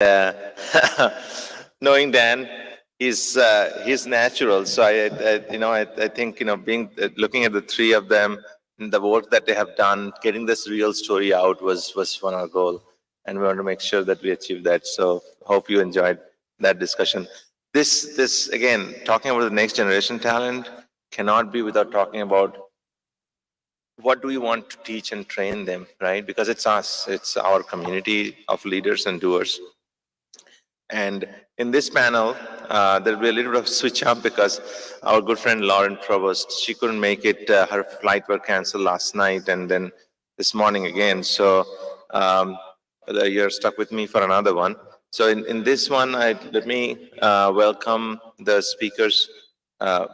uh, knowing Dan, he's natural. So I think being looking at the three of them and the work that they have done, getting this real story out was one of our goal, and we want to make sure that we achieve that. So hope you enjoyed that discussion. This again, talking about the next generation talent cannot be without talking about what do we want to teach and train them, right? Because it's us, it's our community of leaders and doers. And in this panel, there'll be a little bit of switch up because our good friend Lauren Provost, she couldn't make it. Her flight were canceled last night and then this morning again. So you're stuck with me for another one. So in this one, let me welcome the speakers.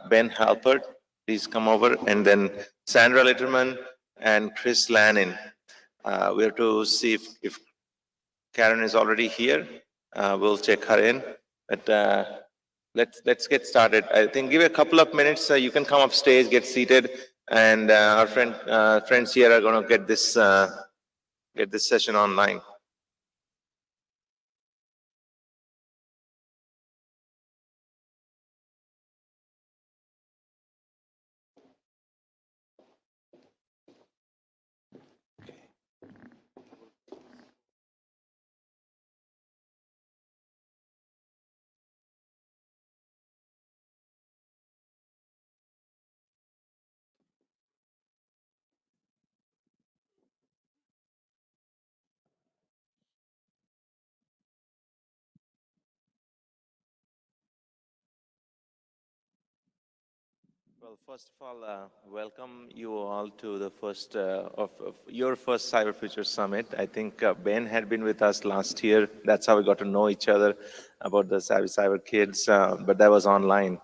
Ben Halpert, please come over. And then Sandra Litterman and Chris Lannin. We have to see if Karen is already here. We'll check her in. But let's get started. I think give a couple of minutes. You can come upstage, get seated, and our friends here are going to get this session online. Well, first of all, welcome you all to the first of your first Cyber Future Summit. I think Ben had been with us last year. That's how we got to know each other about the Cyber Kids, but that was online.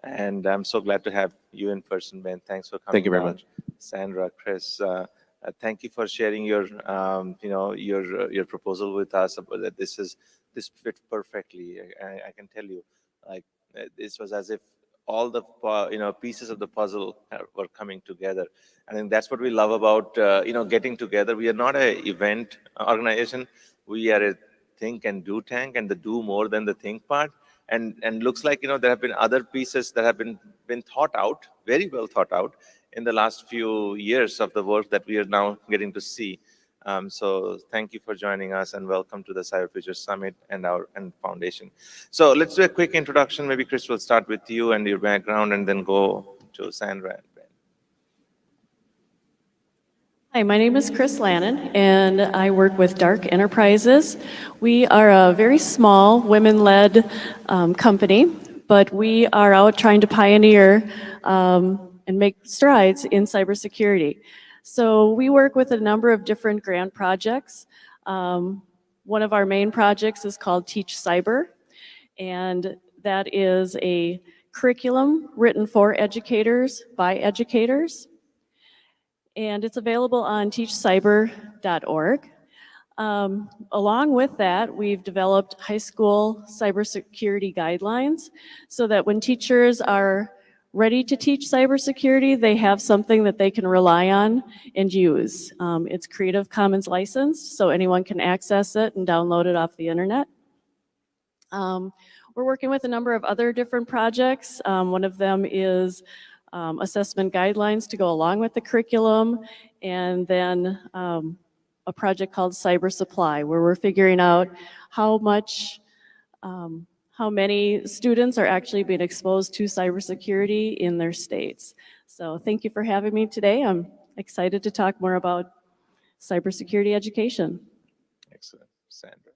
And I'm so glad to have you in person, Ben. Thanks for coming. Thank you very much. Sandra, Chris, thank you for sharing your, your proposal with us about that. This fit perfectly. I can tell you, like this was as if all the pieces of the puzzle were coming together. I think that's what we love about getting together. We are not a event organization. We are a think and do tank, and the do more than the think part. And looks like there have been other pieces that have been thought out, very well thought out, in the last few years of the work that we are now getting to see. So thank you for joining us and welcome to the Cyber Future Summit and our foundation. So let's do a quick introduction. Maybe Chris will start with you and your background and then go to Sandra and Ben. Hi, my name is Chris Lannin, and I work with Dark Enterprises. We are a very small, women-led company, but we are out trying to pioneer and make strides in cybersecurity. So we work with a number of different grant projects. One of our main projects is called Teach Cyber, and that is a curriculum written for educators by educators. And it's available on teachcyber.org. Along with that, we've developed high school cybersecurity guidelines so that when teachers are ready to teach cybersecurity, they have something that they can rely on and use. It's Creative Commons licensed, so anyone can access it and download it off the internet. We're working with a number of other different projects. One of them is assessment guidelines to go along with the curriculum, and then a project called Cyber Supply, where we're figuring out how many students are actually being exposed to cybersecurity in their states. So thank you for having me today. I'm excited to talk more about cybersecurity education. Excellent. Sandra.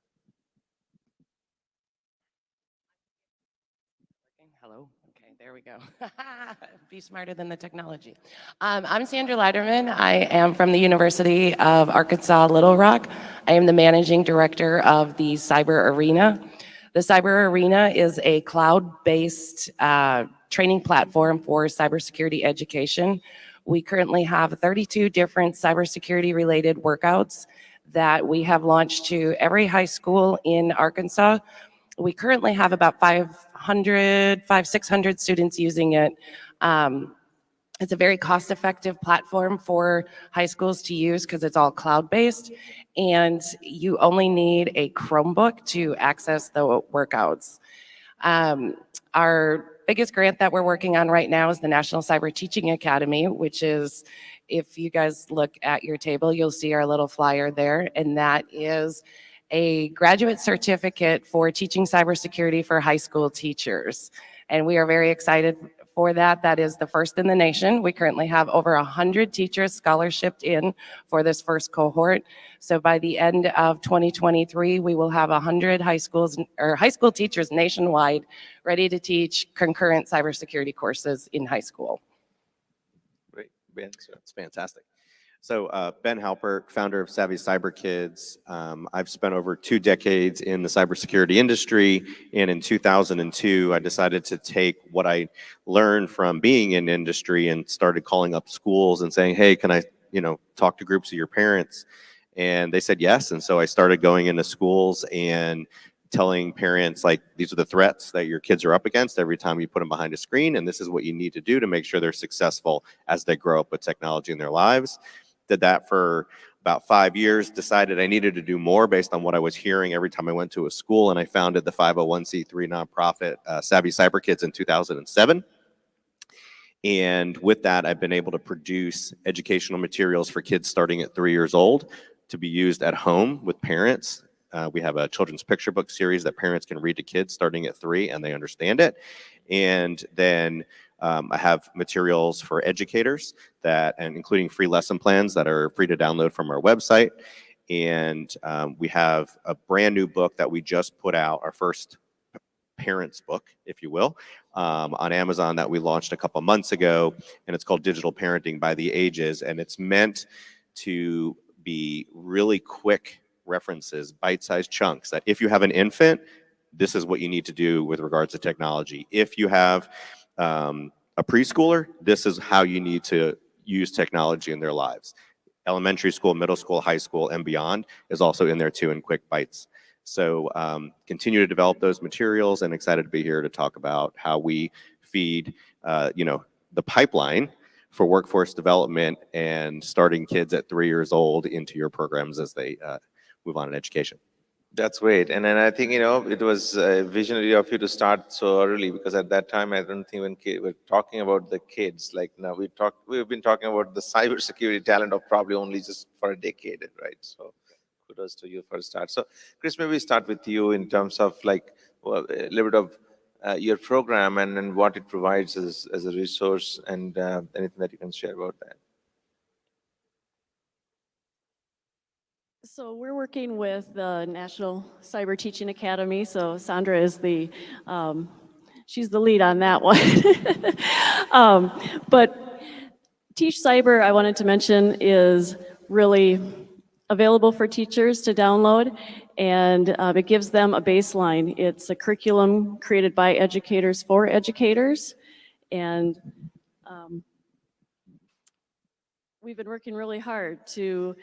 Hello. Okay, there we go. Be smarter than the technology. I'm Sandra Leiderman. I am from the University of Arkansas Little Rock. I am the managing director of the Cyber Arena. The Cyber Arena is a cloud-based training platform for cybersecurity education. We currently have 32 different cybersecurity-related workouts that we have launched to every high school in Arkansas. We currently have about 600 students using it. It's a very cost-effective platform for high schools to use because it's all cloud-based, and you only need a Chromebook to access the workouts. Our biggest grant that we're working on right now is the National Cyber Teaching Academy, which is, if you guys look at your table, you'll see our little flyer there, and that is a graduate certificate for teaching cybersecurity for high school teachers. And we are very excited for that. That is the first in the nation. We currently have over 100 teachers scholarshiped in for this first cohort. So by the end of 2023, we will have 100 high school teachers nationwide ready to teach concurrent cybersecurity courses in high school. Great, Ben, so that's fantastic. So Ben Halpert, founder of Savvy Cyber Kids. I've spent over 2 decades in the cybersecurity industry, and in 2002, I decided to take what I learned from being in industry and started calling up schools and saying, hey, can I, talk to groups of your parents? And they said yes, and so I started going into schools and telling parents, like, these are the threats that your kids are up against every time you put them behind a screen, and this is what you need to do to make sure they're successful as they grow up with technology in their lives. Did that for about 5 years, decided I needed to do more based on what I was hearing every time I went to a school, and I founded the 501c3 nonprofit Savvy Cyber Kids in 2007. And with that, I've been able to produce educational materials for kids starting at 3 years old to be used at home with parents. We have a children's picture book series that parents can read to kids starting at 3 and they understand it. And then I have materials for educators and including free lesson plans that are free to download from our website. And we have a brand new book that we just put out, our first parents book, if you will, on Amazon that we launched a couple months ago. And it's called Digital Parenting by the Ages. And it's meant to be really quick references, bite-sized chunks that if you have an infant, this is what you need to do with regards to technology. If you have a preschooler, this is how you need to use technology in their lives. Elementary school, middle school, high school, and beyond is also in there too in quick bites. So continue to develop those materials, and excited to be here to talk about how we feed the pipeline for workforce development and starting kids at 3 years old into your programs as they move on in education. That's great. And then I think, it was visionary of you to start so early, because at that time, I don't think when we're talking about the kids, like now we've been talking about the cybersecurity talent of probably only just for a decade, right? So kudos to you for a start. So Chris, maybe we start with you in terms of a little bit of your program and what it provides as a resource, and anything that you can share about that. So we're working with the National Cyber Teaching Academy. So Sandra is she's the lead on that one. But Teach Cyber, I wanted to mention, is really available for teachers to download, and it gives them a baseline. It's a curriculum created by educators for educators, and we've been working really hard to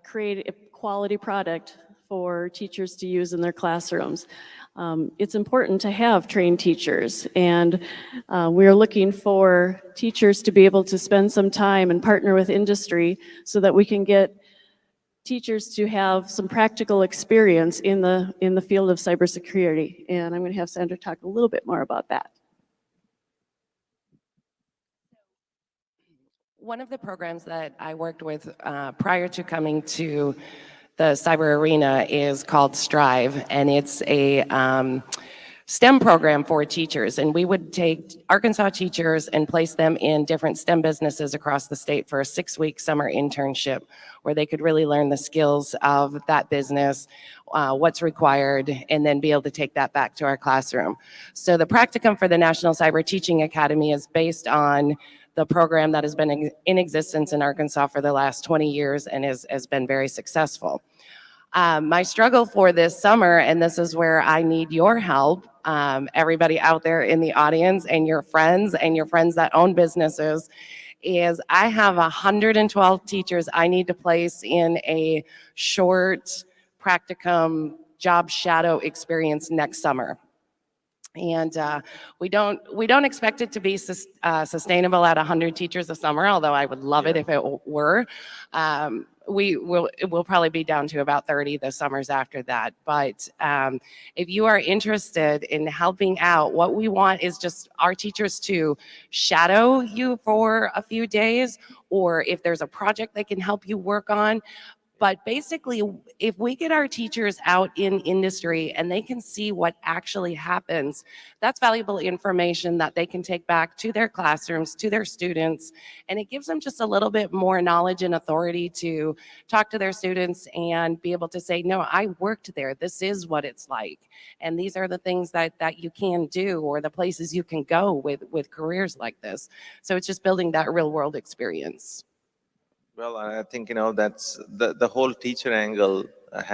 create a quality product for teachers to use in their classrooms. It's important to have trained teachers, and we're looking for teachers to be able to spend some time and partner with industry so that we can get teachers to have some practical experience in the field of cybersecurity. And I'm going to have Sandra talk a little bit more about that. One of the programs that I worked with prior to coming to the cyber arena is called Strive, and it's a STEM program for teachers. And we would take Arkansas teachers and place them in different STEM businesses across the state for a 6-week summer internship where they could really learn the skills of that business, what's required, and then be able to take that back to our classroom. So the practicum for the National Cyber Teaching Academy is based on the program that has been in existence in Arkansas for the last 20 years and has been very successful. My struggle for this summer, and this is where I need your help, everybody out there in the audience and your friends that own businesses, is I have 112 teachers I need to place in a short practicum job shadow experience next summer. And we don't expect it to be sustainable at 100 teachers a summer, although I would love it if it were. It will probably be down to about 30 the summers after that. But if you are interested in helping out, what we want is just our teachers to shadow you for a few days, or if there's a project they can help you work on. But basically, if we get our teachers out in industry and they can see what actually happens, that's valuable information that they can take back to their classrooms, to their students, and it gives them just a little bit more knowledge and authority to talk to their students and be able to say, no, I worked there. This is what it's like. And these are the things that you can do, or the places you can go with careers like this. So it's just building that real world experience. Well, I think, that's the whole teacher angle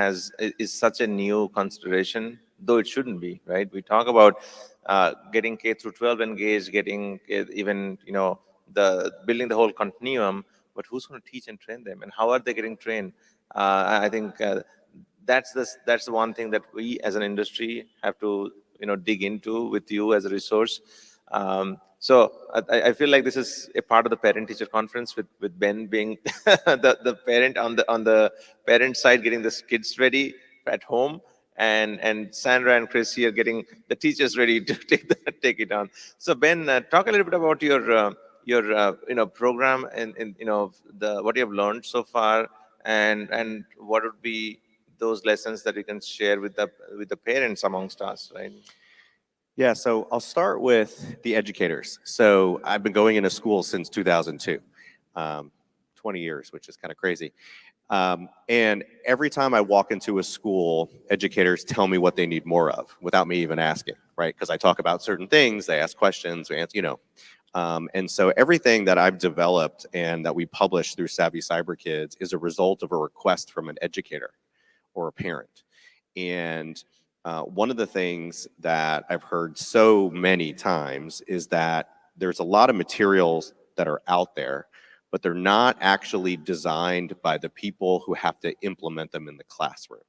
is such a new consideration, though it shouldn't be, right? We talk about getting K through 12 engaged, getting even, the building the whole continuum, but who's going to teach and train them, and how are they getting trained? I think that's the one thing that we as an industry have to, dig into with you as a resource. So I feel like this is a part of the parent-teacher conference with Ben being the parent on the parent side, getting the kids ready at home, and Sandra and Chris here getting the teachers ready to take it on. So Ben, talk a little bit about your program and what you have learned so far, and what would be those lessons that you can share with the parents amongst us, right? Yeah, so I'll start with the educators. So I've been going into school since 2002, 20 years, which is kind of crazy. And every time I walk into a school, educators tell me what they need more of without me even asking, right? Because I talk about certain things, they ask questions, we answer, and so everything that I've developed and that we publish through Savvy Cyber Kids is a result of a request from an educator or a parent. And one of the things that I've heard so many times is that there's a lot of materials that are out there, but they're not actually designed by the people who have to implement them in the classroom.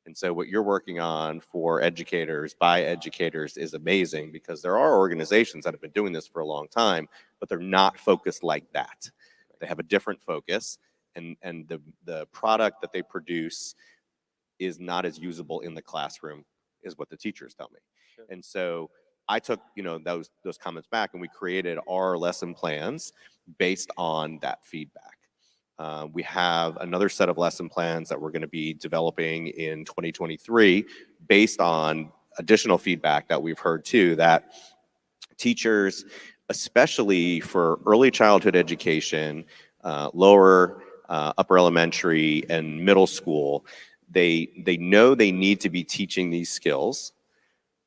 And so what you're working on for educators, by educators, is amazing, because there are organizations that have been doing this for a long time, but they're not focused like that. They have a different focus, and the product that they produce is not as usable in the classroom, is what the teachers tell me. Sure. And so I took, those comments back, and we created our lesson plans based on that feedback. We have another set of lesson plans that we're going to be developing in 2023 based on additional feedback that we've heard too, that teachers, especially for early childhood education, lower, upper elementary, and middle school, they know they need to be teaching these skills.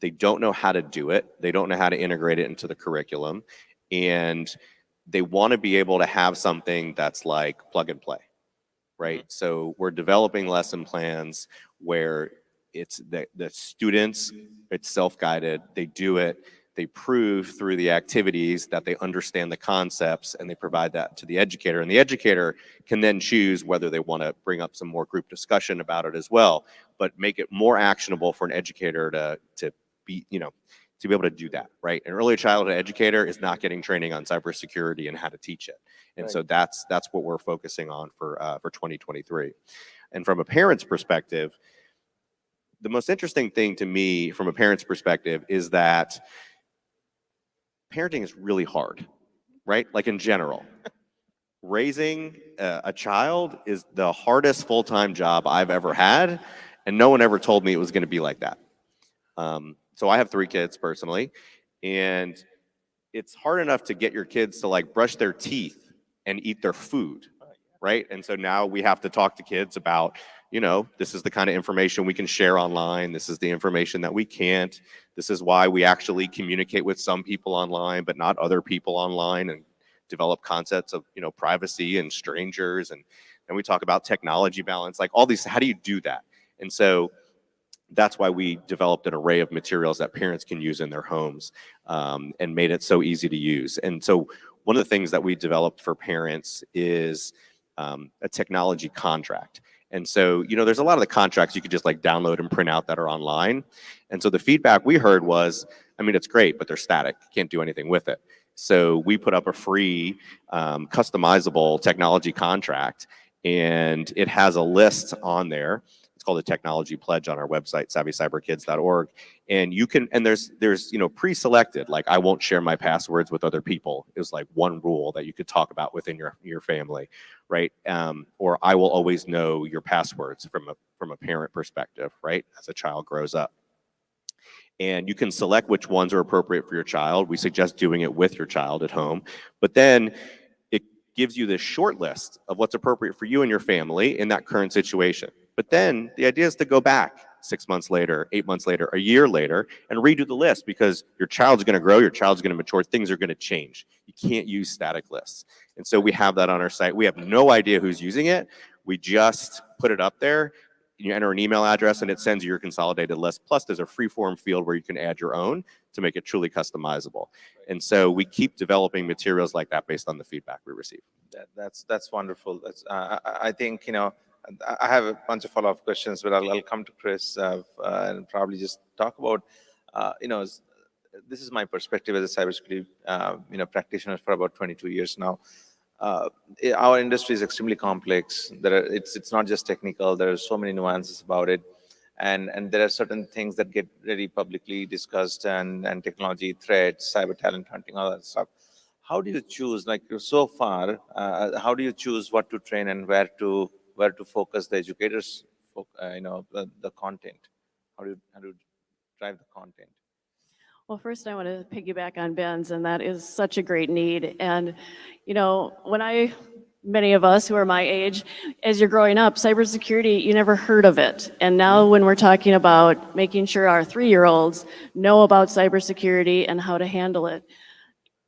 They don't know how to do it. They don't know how to integrate it into the curriculum. And they want to be able to have something that's like plug and play, right? Mm-hmm. So we're developing lesson plans where it's the students, it's self-guided, they do it, they prove through the activities that they understand the concepts, and they provide that to the educator. And the educator can then choose whether they want to bring up some more group discussion about it as well, but make it more actionable for an educator to be, to be able to do that, right? An early childhood educator is not getting training on cybersecurity and how to teach it. And right. So that's what we're focusing on for 2023. And from a parent's perspective, the most interesting thing to me from a parent's perspective is that parenting is really hard, right? Like in general. Raising a child is the hardest full-time job I've ever had, and no one ever told me it was going to be like that. So I have 3 kids personally, and it's hard enough to get your kids to like brush their teeth and eat their food, right? And so now we have to talk to kids about, this is the kind of information we can share online. This is the information that we can't. This is why we actually communicate with some people online, but not other people online, and develop concepts of, privacy and strangers. And then we talk about technology balance, like all these, how do you do that? And so that's why we developed an array of materials that parents can use in their homes, and made it so easy to use. And so one of the things that we developed for parents is a technology contract. And so, there's a lot of the contracts you could just like download and print out that are online. And so the feedback we heard was, I mean, it's great, but they're static. You can't do anything with it. So we put up a free customizable technology contract, and it has a list on there. It's called a technology pledge on our website, savvycyberkids.org. And you can, and there's pre-selected, like I won't share my passwords with other people. It was like one rule that you could talk about within your family, right? Or I will always know your passwords from a parent perspective, right? As a child grows up. And you can select which ones are appropriate for your child. We suggest doing it with your child at home. But then it gives you this short list of what's appropriate for you and your family in that current situation. But then the idea is to go back 6 months later, 8 months later, a year later, and redo the list, because your child's going to grow, your child's going to mature, things are going to change. You can't use static lists. And so we have that on our site. We have no idea who's using it. We just put it up there. You enter an email address and it sends you your consolidated list. Plus there's a free form field where you can add your own to make it truly customizable. And so we keep developing materials like that based on the feedback we receive. That's wonderful. I think, I have a bunch of follow-up questions, but I'll come to Chris and probably just talk about, this is my perspective as a cybersecurity, practitioner for about 22 years now. Our industry is extremely complex. It's not just technical. There are so many nuances about it, and there are certain things that get really publicly discussed, and technology threats, cyber talent hunting, all that stuff. How do you choose? Like so far, how do you choose what to train and where to focus the educators? The content. How do you drive the content? Well, first I want to piggyback on Ben's, and that is such a great need. And, many of us who are my age, as you're growing up, cybersecurity, you never heard of it. And now when we're talking about making sure our 3-year-olds know about cybersecurity and how to handle it,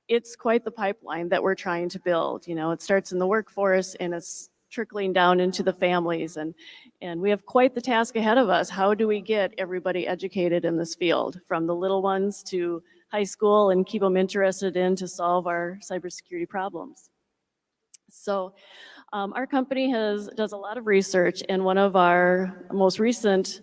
it's quite the pipeline that we're trying to build. It starts in the workforce and it's trickling down into the families. And we have quite the task ahead of us. How do we get everybody educated in this field, from the little ones to high school, and keep them interested in to solve our cybersecurity problems? So our company does a lot of research, and one of our most recent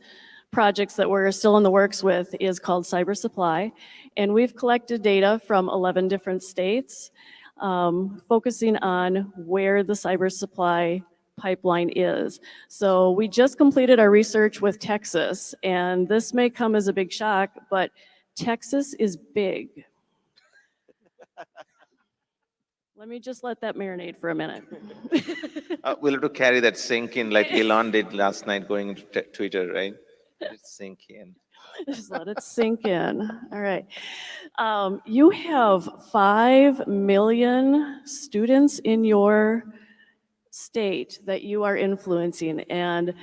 projects that we're still in the works with is called Cyber Supply. And we've collected data from 11 different states, focusing on where the cyber supply pipeline is. So we just completed our research with Texas, and this may come as a big shock, but Texas is big. Let me just let that marinate for a minute. We'll have to carry that sink in like Elon did last night going into Twitter, right? Let it sink in. Just let it sink in. All right. You have 5 million students in your state that you are influencing, and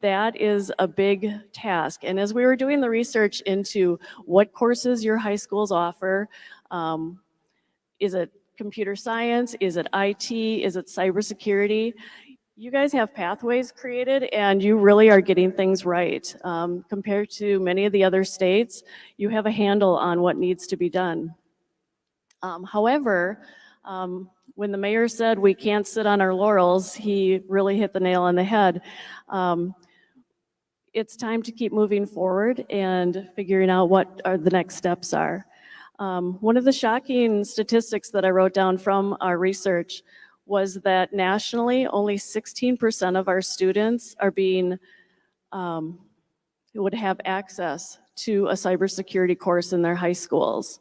that is a big task. And as we were doing the research into what courses your high schools offer, is it computer science? Is it IT? Is it cybersecurity? You guys have pathways created, and you really are getting things right. Compared to many of the other states, you have a handle on what needs to be done. However, when the mayor said we can't sit on our laurels, he really hit the nail on the head. It's time to keep moving forward and figuring out what the next steps are. One of the shocking statistics that I wrote down from our research was that nationally, only 16% of our students are would have access to a cybersecurity course in their high schools.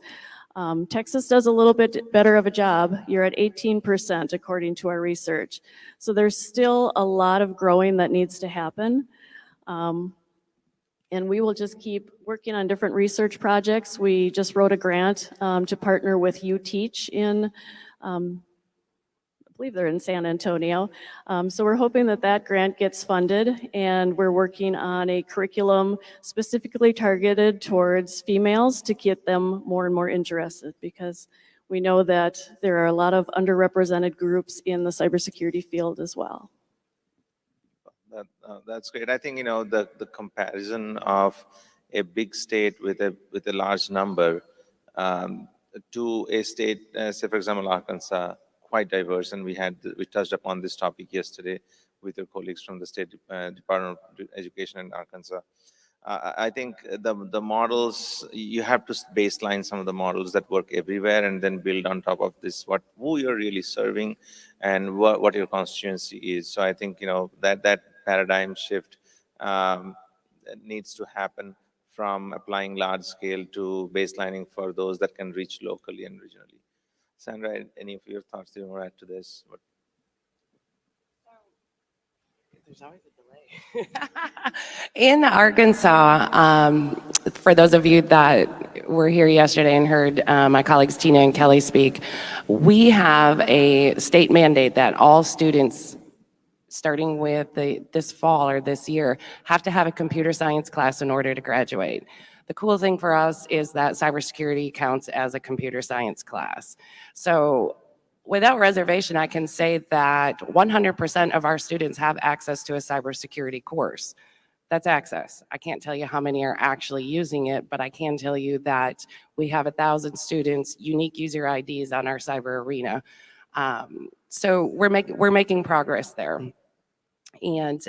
Texas does a little bit better of a job. You're at 18% according to our research. So there's still a lot of growing that needs to happen. And we will just keep working on different research projects. We just wrote a grant to partner with UTeach in, I believe they're in San Antonio. So we're hoping that that grant gets funded, and we're working on a curriculum specifically targeted towards females to get them more and more interested, because we know that there are a lot of underrepresented groups in the cybersecurity field as well. That's great. I think the comparison of a big state with a large number to a state, say for example Arkansas, quite diverse, and we touched upon this topic yesterday with your colleagues from the State Department of Education in Arkansas. I think the models, you have to baseline some of the models that work everywhere and then build on top of this who you're really serving and what your constituency is. So I think, that paradigm shift needs to happen from applying large scale to baselining for those that can reach locally and regionally. Sandra, any of your thoughts you want to add to this? There's always a delay. In Arkansas, for those of you that were here yesterday and heard my colleagues Tina and Kelly speak, we have a state mandate that all students, starting with this fall or this year, have to have a computer science class in order to graduate. The cool thing for us is that cybersecurity counts as a computer science class. So without reservation, I can say that 100% of our students have access to a cybersecurity course. That's access. I can't tell you how many are actually using it, but I can tell you that we have 1,000 students, unique user IDs on our cyber arena. So we're making progress there. And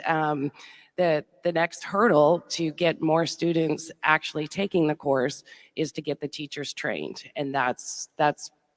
the next hurdle to get more students actually taking the course is to get the teachers trained. And that's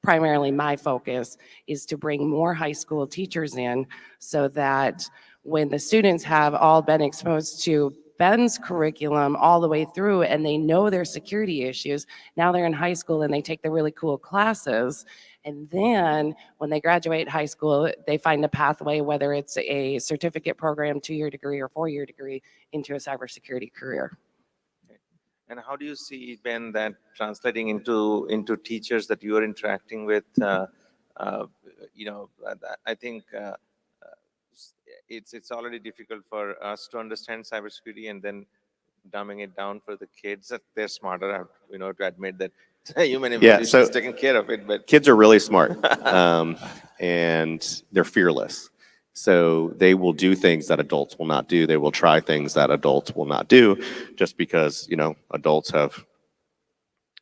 primarily my focus, is to bring more high school teachers in so that when the students have all been exposed to Ben's curriculum all the way through and they know their security issues, now they're in high school and they take the really cool classes. And then when they graduate high school, they find a pathway, whether it's a certificate program, 2-year degree or 4-year degree, into a cybersecurity career. And how do you see, Ben, that translating into teachers that you are interacting with? I think it's already difficult for us to understand cybersecurity, and then dumbing it down for the kids that they're smarter, to admit that human evolution is taking care of it. But kids are really smart, and they're fearless. So they will do things that adults will not do. They will try things that adults will not do, just because, adults have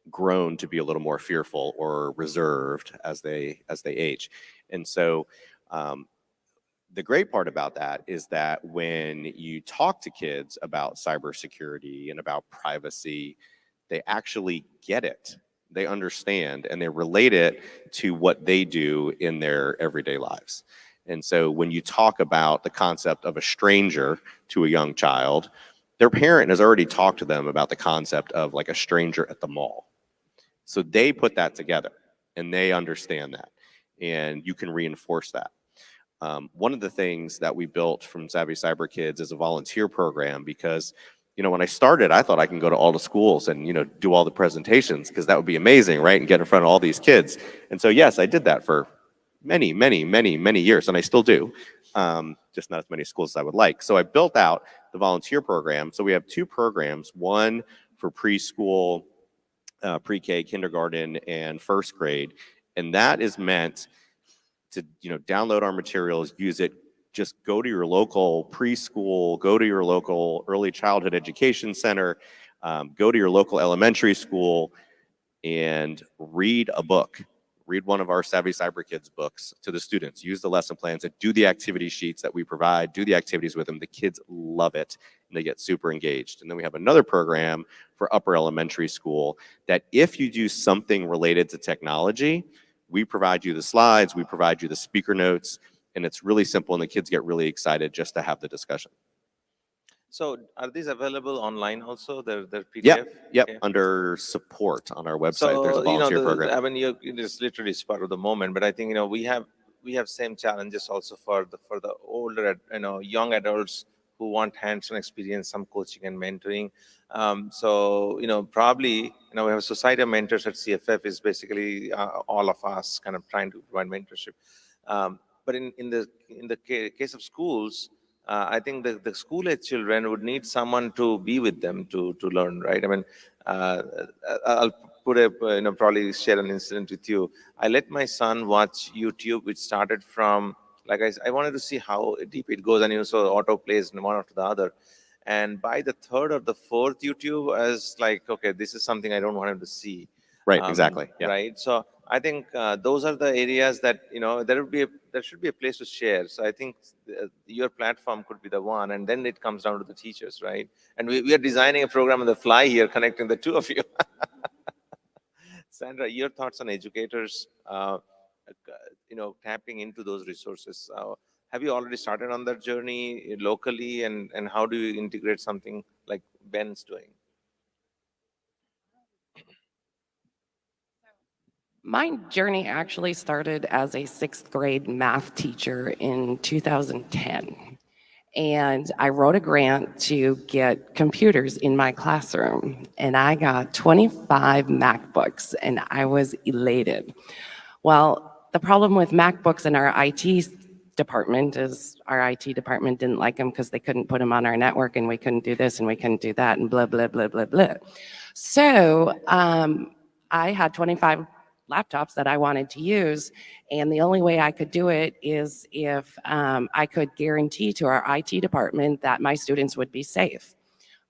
grown to be a little more fearful or reserved as they age. And so the great part about that is that when you talk to kids about cybersecurity and about privacy, they actually get it. They understand and they relate it to what they do in their everyday lives. And so when you talk about the concept of a stranger to a young child, their parent has already talked to them about the concept of like a stranger at the mall. So they put that together and they understand that, and you can reinforce that. One of the things that we built from Savvy Cyber Kids is a volunteer program, because when I started, I thought I can go to all the schools and, do all the presentations, because that would be amazing, right? And get in front of all these kids. And so, yes, I did that for many, many, many, many years, and I still do, just not as many schools as I would like. So I built out the volunteer program. So we have 2 programs, one for preschool, pre-K, kindergarten, and first grade. And that is meant to, download our materials, use it. Just go to your local preschool, go to your local early childhood education center, go to your local elementary school, and read a book. Read one of our Savvy Cyber Kids books to the students. Use the lesson plans and do the activity sheets that we provide. Do the activities with them. The kids love it, and they get super engaged. And then we have another program for upper elementary school that if you do something related to technology, we provide you the slides, we provide you the speaker notes, and it's really simple, and the kids get really excited just to have the discussion. So are these available online also? They're PDF? Yep. Under support on our website, there's a volunteer program. I mean, it's literally part of the moment, but I think, we have same challenges also for the older, young adults who want hands-on experience, some coaching and mentoring. Probably, we have a society of mentors at CFF is basically all of us kind of trying to provide mentorship. But in the case of schools, I think the school-age children would need someone to be with them to learn, right? I mean, I'll probably share an incident with you. I let my son watch YouTube, which started from, like I wanted to see how deep it goes, and so auto plays one after the other. And by the 3rd or the 4th YouTube, I was like, okay, this is something I don't want him to see. Right, exactly. Yeah. Right. So I think those are the areas that, there should be a place to share. So I think your platform could be the one, and then it comes down to the teachers, right? And we are designing a program on the fly here, connecting the two of you. Sandra, your thoughts on educators, tapping into those resources. Have you already started on that journey locally, and how do you integrate something like Ben's doing? My journey actually started as a sixth grade math teacher in 2010. And I wrote a grant to get computers in my classroom. And I got 25 MacBooks, and I was elated. Well, the problem with MacBooks in our IT department is our IT department didn't like them because they couldn't put them on our network, and we couldn't do this and we couldn't do that, and blah, blah, blah, blah, blah. So I had 25 laptops that I wanted to use, and the only way I could do it is if I could guarantee to our IT department that my students would be safe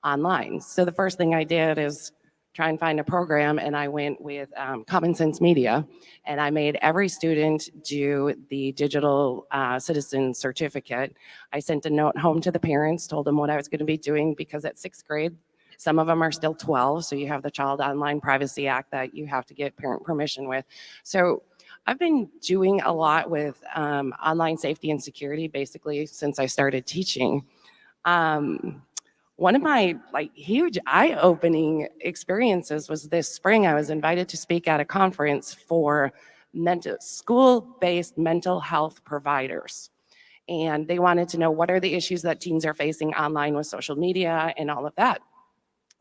online. So the first thing I did is try and find a program, and I went with Common Sense Media, and I made every student do the digital citizen certificate. I sent a note home to the parents, told them what I was going to be doing, because at sixth grade, some of them are still 12, so you have the Child Online Privacy Act that you have to get parent permission with. So I've been doing a lot with online safety and security basically since I started teaching. One of my huge eye-opening experiences was this spring. I was invited to speak at a conference for school-based mental health providers. And they wanted to know, what are the issues that teens are facing online with social media and all of that.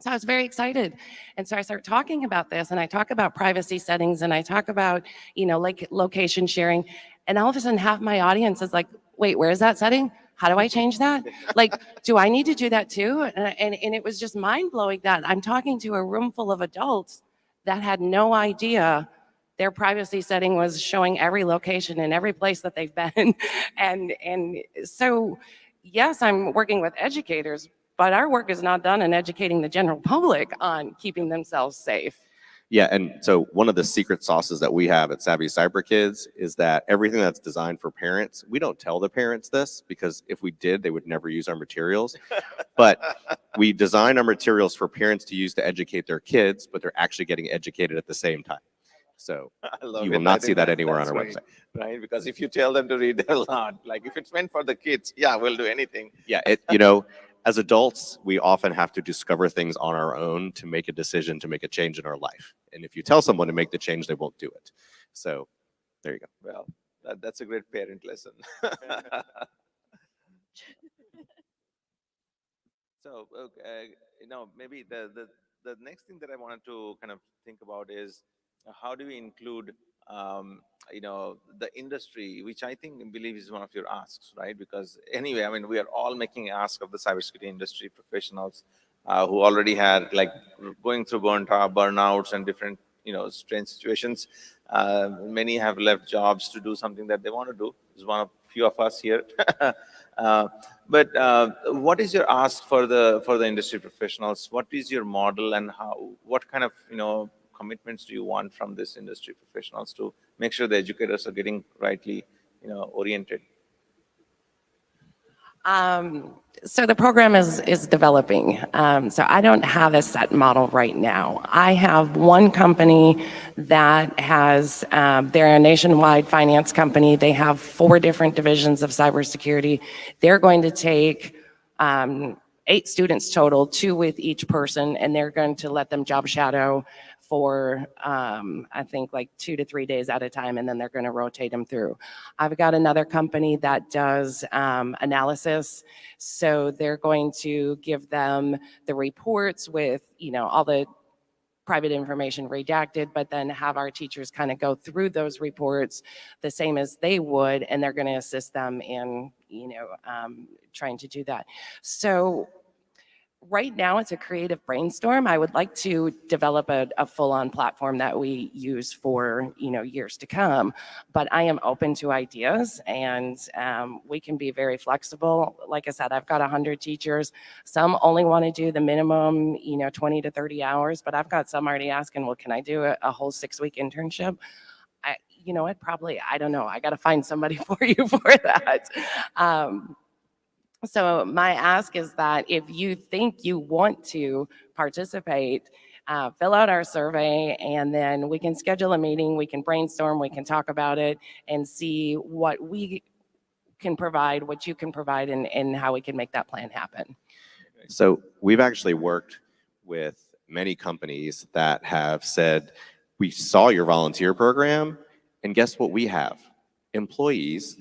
So I was very excited. And so I start talking about this, and I talk about privacy settings, and I talk about, like location sharing. And all of a sudden, half my audience is like, wait, where is that setting? How do I change that? Like, do I need to do that too? And it was just mind blowing that I'm talking to a room full of adults that had no idea their privacy setting was showing every location and every place that they've been. And so, yes, I'm working with educators, but our work is not done in educating the general public on keeping themselves safe. Yeah, and so one of the secret sauces that we have at Savvy Cyber Kids is that everything that's designed for parents, we don't tell the parents this, because if we did, they would never use our materials. But we design our materials for parents to use to educate their kids, but they're actually getting educated at the same time. So you will not see that anywhere on our website. Right? Because if you tell them to read, they'll not. Like, if it's meant for the kids, yeah, we'll do anything. Yeah, as adults, we often have to discover things on our own to make a decision, to make a change in our life. And if you tell someone to make the change, they won't do it. So there you go. Well, that's a great parent lesson. So, maybe the next thing that I wanted to kind of think about is how do we include, the industry, which I believe is one of your asks, right? Because anyway, I mean, we are all making asks of the cybersecurity industry professionals who already had going through burnouts and different, strange situations. Many have left jobs to do something that they want to do. There's few of us here. But what is your ask for the industry professionals? What is your model, and what kind of commitments do you want from this industry professionals to make sure the educators are getting rightly oriented? So the program is developing. So I don't have a set model right now. I have one company that has, they're a nationwide finance company. They have 4 different divisions of cybersecurity. They're going to take 8 students total, 2 with each person, and they're going to let them job shadow for, I think, 2 to 3 days at a time, and then they're going to rotate them through. I've got another company that does analysis, so they're going to give them the reports with, all the private information redacted, but then have our teachers kind of go through those reports the same as they would, and they're going to assist them in, trying to do that. So right now, it's a creative brainstorm. I would like to develop a full-on platform that we use for years to come. But I am open to ideas, and we can be very flexible. Like I said, I've got 100 teachers. Some only want to do the minimum, 20 to 30 hours. But I've got some already asking, well, can I do a whole 6-week internship? you know what, probably, I don't know, I got to find somebody for you for that. So my ask is that if you think you want to participate, fill out our survey, and then we can schedule a meeting, we can brainstorm, we can talk about it and see what we can provide, what you can provide, and how we can make that plan happen. So we've actually worked with many companies that have said, we saw your volunteer program, and guess what we have? Employees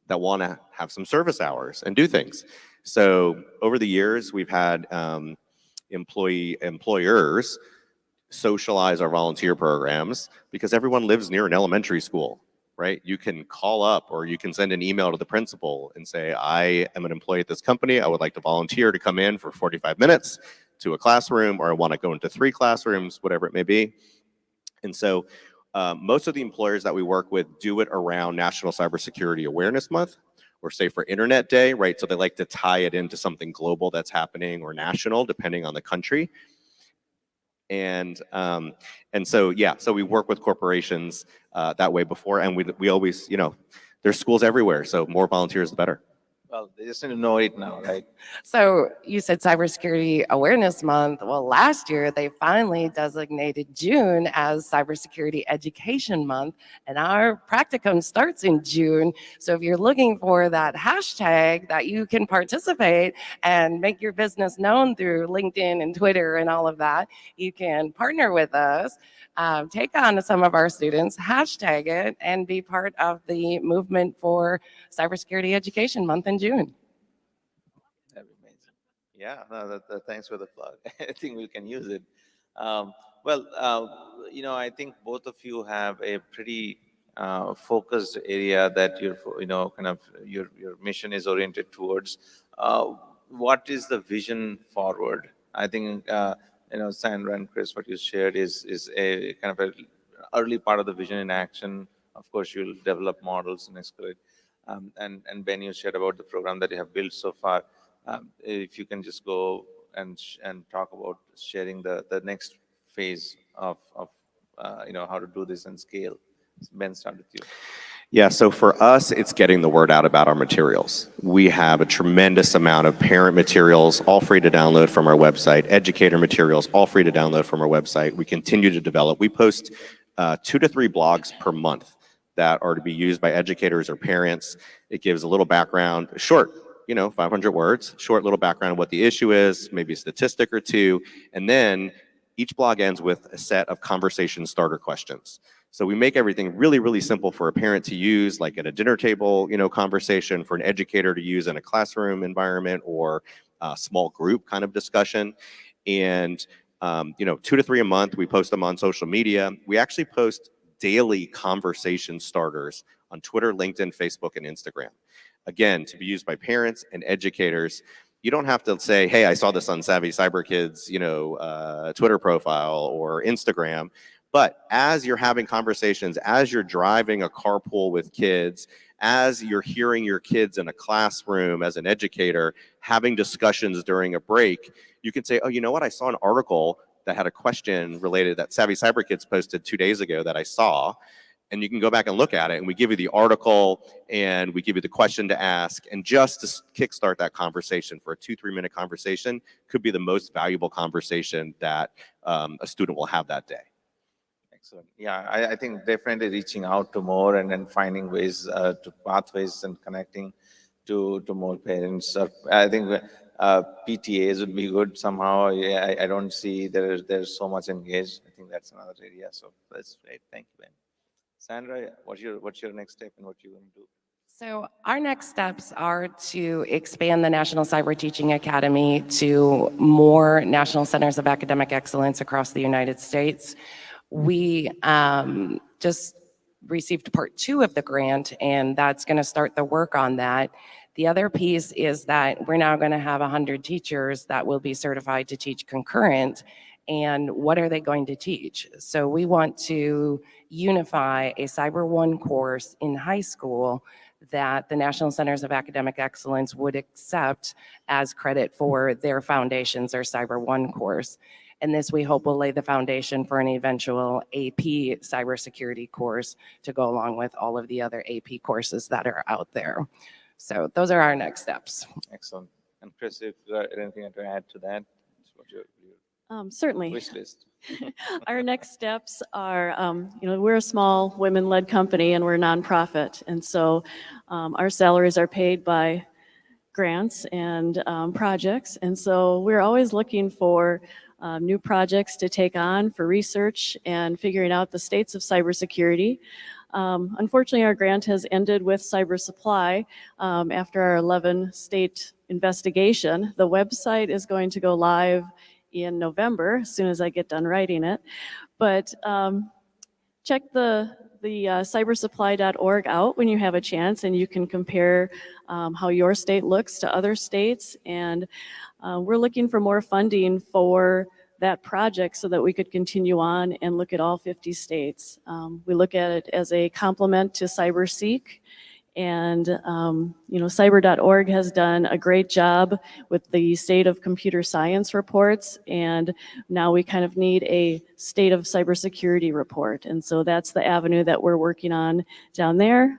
that want to have some service hours and do things. So over the years, we've had employers socialize our volunteer programs because everyone lives near an elementary school, right? You can call up or you can send an email to the principal and say, I am an employee at this company. I would like to volunteer to come in for 45 minutes to a classroom, or I want to go into 3 classrooms, whatever it may be. And so most of the employers that we work with do it around National Cybersecurity Awareness Month, or say for Internet Day, right? So they like to tie it into something global that's happening or national, depending on the country. And so, yeah, so we work with corporations that way before, and we always, you know, there's schools everywhere, so more volunteers, the better. Well, they just need to know it now, right? So you said Cybersecurity Awareness Month. Well, last year they finally designated June as Cybersecurity Education Month, and our practicum starts in June. So if you're looking for that hashtag that you can participate and make your business known through LinkedIn and Twitter and all of that, you can partner with us, take on some of our students, hashtag it, and be part of the movement for Cybersecurity Education Month in June. That'd be amazing. Yeah, no, thanks for the plug. I think we can use it. Well, you know, I think both of you have a pretty focused area that you know, kind of your mission is oriented towards. What is the vision forward? I think you know, Sandra and Chris, what you shared is a kind of a early part of the vision in action. Of course, you'll develop models and escalate. And Ben, you shared about the program that you have built so far. If you can just go and talk about sharing the next phase of you know, how to do this and scale. Ben, start with you. Yeah, so for us, it's getting the word out about our materials. We have a tremendous amount of parent materials, all free to download from our website, educator materials, all free to download from our website. We continue to develop. We post 2 to 3 blogs per month that are to be used by educators or parents. It gives a little background, short, you know, 500 words, short little background of what the issue is, maybe a statistic or two, and then each blog ends with a set of conversation starter questions. So we make everything really, really simple for a parent to use, like at a dinner table, you know, conversation, for an educator to use in a classroom environment or a small group kind of discussion. And, you know, 2 to 3 a month, we post them on social media. We actually post daily conversation starters on Twitter, LinkedIn, Facebook, and Instagram. Again, to be used by parents and educators. You don't have to say, hey, I saw this on Savvy Cyber Kids, you know, Twitter profile or Instagram. But as you're having conversations, as you're driving a carpool with kids, as you're hearing your kids in a classroom as an educator, having discussions during a break, you can say, oh, you know what? I saw an article that had a question related that Savvy Cyber Kids posted 2 days ago that I saw. And you can go back and look at it, and we give you the article and we give you the question to ask. And just to kickstart that conversation for a 2-3 minute conversation could be the most valuable conversation that a student will have that day. Excellent. Yeah, I think definitely reaching out to more and then finding ways to pathways and connecting to more parents. I think PTAs would be good somehow. Yeah, I don't see there's so much engaged. I think that's another area. So that's great. Thank you, Ben. Sandra, what's your next step and what you going to do? So our next steps are to expand the National Cyber Teaching Academy to more national centers of academic excellence across the United States. We just received part 2 of the grant, and that's going to start the work on that. The other piece is that we're now going to have 100 teachers that will be certified to teach concurrent. And what are they going to teach? So we want to unify a Cyber 1 course in high school that the National Centers of Academic Excellence would accept as credit for their Foundations or Cyber 1 course. And this, we hope, will lay the foundation for an eventual AP cybersecurity course to go along with all of the other AP courses that are out there. So those are our next steps. Excellent. And Chris, if you got anything to add to that, what's your Certainly. wish list? Our next steps are, we're a small women-led company and we're a nonprofit. And so our salaries are paid by grants and projects. And so we're always looking for new projects to take on for research and figuring out the states of cybersecurity. Unfortunately, our grant has ended with Cyber Supply after our 11-state investigation. The website is going to go live in November, as soon as I get done writing it. But check the cybersupply.org out when you have a chance, and you can compare how your state looks to other states. And we're looking for more funding for that project so that we could continue on and look at all 50 states. We look at it as a complement to CyberSeek. And, cyber.org has done a great job with the state of computer science reports. And now we kind of need a state of cybersecurity report. And so that's the avenue that we're working on down there.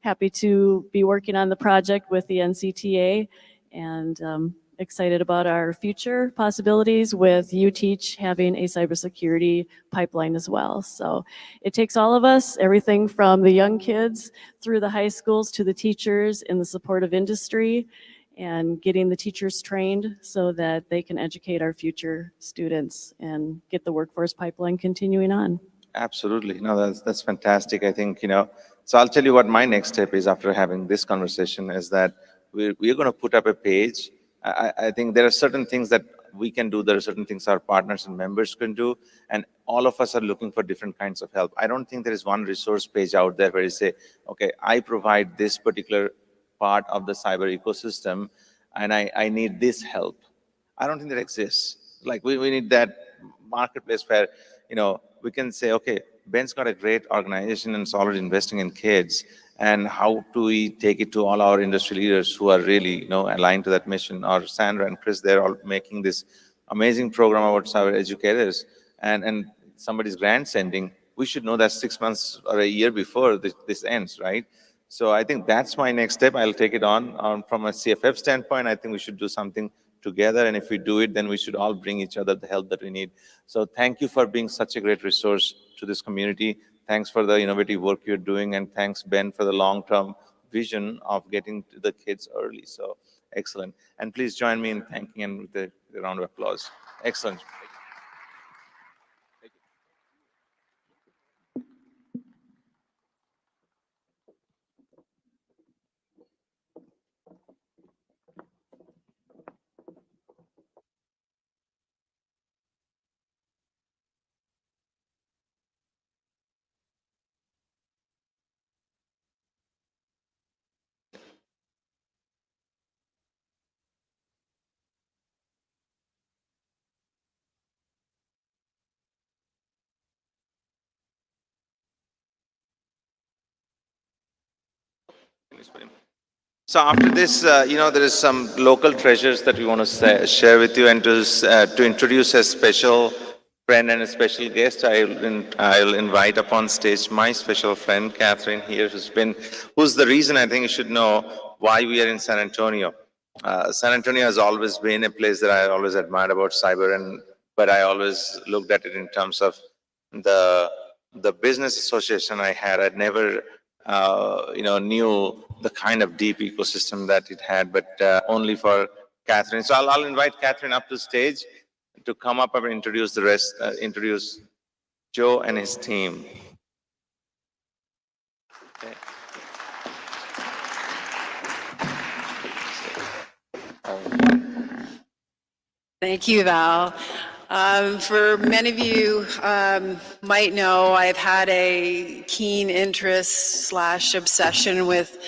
Happy to be working on the project with the NCTA, and excited about our future possibilities with UTeach having a cybersecurity pipeline as well. So it takes all of us, everything from the young kids through the high schools to the teachers in the support of industry, and getting the teachers trained so that they can educate our future students and get the workforce pipeline continuing on. Absolutely. No, that's fantastic. I think, so I'll tell you what my next step is after having this conversation is that we're going to put up a page. I think there are certain things that we can do. There are certain things our partners and members can do. And all of us are looking for different kinds of help. I don't think there is one resource page out there where you say, okay, I provide this particular part of the cyber ecosystem and I need this help. I don't think that exists. Like we need that marketplace where, we can say, okay, Ben's got a great organization and solid investing in kids. And how do we take it to all our industry leaders who are really, aligned to that mission? Or Sandra and Chris, they're all making this amazing program about cyber educators, and somebody's grant sending. We should know that 6 months or a year before this ends, right? So I think that's my next step. I'll take it on. From a CFF standpoint, I think we should do something together. And if we do it, then we should all bring each other the help that we need. So thank you for being such a great resource to this community. Thanks for the innovative work you're doing. And thanks, Ben, for the long-term vision of getting to the kids early. So excellent. And please join me in thanking and with a round of applause. Excellent. So after this, there is some local treasures that we want to share with you, and to introduce a special friend and a special guest, I'll invite up on stage my special friend, Catherine here, who's the reason I think you should know why we are in San Antonio. San Antonio has always been a place that I always admired about cyber, but I always looked at it in terms of the business association I had. I'd never knew the kind of deep ecosystem that it had, but only for Catherine. So I'll invite Catherine up to stage to come up and introduce the rest, introduce Joe and his team. Okay. Thank you, Val. For many of you might know, I've had a keen interest / obsession with